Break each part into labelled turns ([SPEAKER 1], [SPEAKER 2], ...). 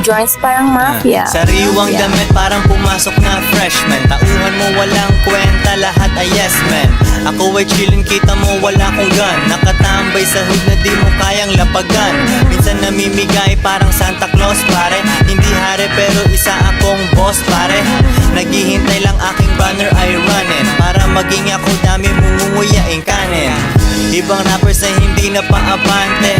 [SPEAKER 1] joints parang mafia.
[SPEAKER 2] Sariwang damit parang pumasok na freshman. Tauhan mo walang kwenta, lahat ay yes man. Ako ay chillin, kita mo wala kong gun. Nakatambay sa hood na di mo kayang lapagan. Minsan namimigay parang Santa Claus pare. Hindi hari pero isa akong boss pare. Naghihintay lang aking banner ay running. Para maging ako dami mungunguyaing kanin. Ibang rappers ay hindi na paabante.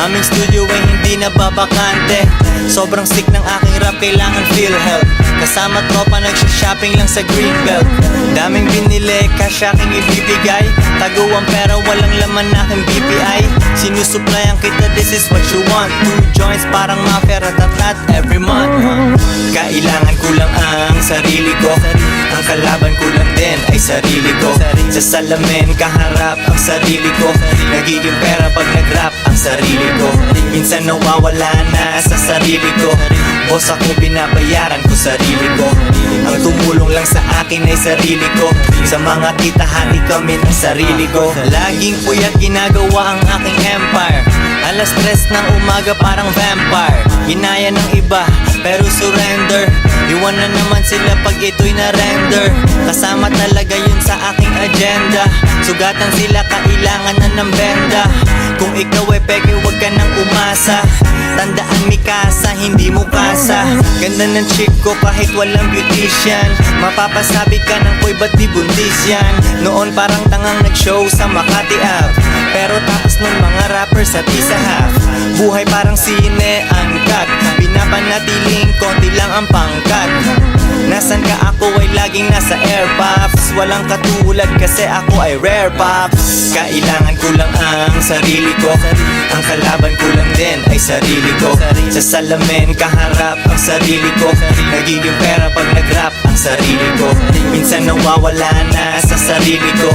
[SPEAKER 2] Aming studio ay hindi na babakante. Sobrang sick ng aking rap, kailangan feel help. Kasama tropa nagsha-shopping lang sa Greenbelt. Daming binili, cash aking ibibigay. Tago ang pera, walang laman aking BPI. Sinusuplayan kita, this is what you want. 2 joints parang mafia, ratatat every month. Kailangan ko lang ang sarili ko. Ang kalaban ko lang din ay sarili ko. Sa salamin, kaharap ang sarili ko. Nagiging pera pag nag-rap ang sarili ko. Minsan nawawala na sa sarili ko. Boss ako, binabayaran ko sarili ko. Ang tumulong lang sa akin ay sarili ko. Sa mga kita, hati kami ng sarili ko. Laging puyat ginagawa ang aking empire. Alas 3 ng umaga parang vampire. Ginaya ng iba pero surrender. Iwan na naman sila pag ito'y na-render. Kasama talaga yun sa aking agenda. Sugatan sila, kailangan na ng benda. Kung ikaw ay peke, wag ka nang umasa. Tandaan Mikasa, hindi mo kasa. Ganda ng chick ko kahit walang beautician. Mapapasabi ka ng boy, ba't di bundis yan? Noon parang tangang nag-show sa Makati Ave. Pero tapos nun mga rappers at isa half. Buhay parang sine, uncut. Pinapanatiling konti lang ang pangkat. Nasaan ka, ako ay laging nasa air pops. Walang katulad kasi ako ay rare pops. Kailangan ko lang ang sarili ko. Ang kalaban ko lang din ay sarili ko. Sa salamin, kaharap ang sarili ko. Nagiging pera pag nag-rap ang sarili ko. Minsan nawawala na sa sarili ko.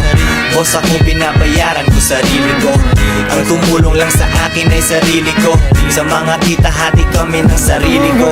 [SPEAKER 2] Boss ako, binabayaran ko sarili ko. Ang tumulong lang sa akin ay sarili ko. Sa mga kita, hati kami ng sarili ko.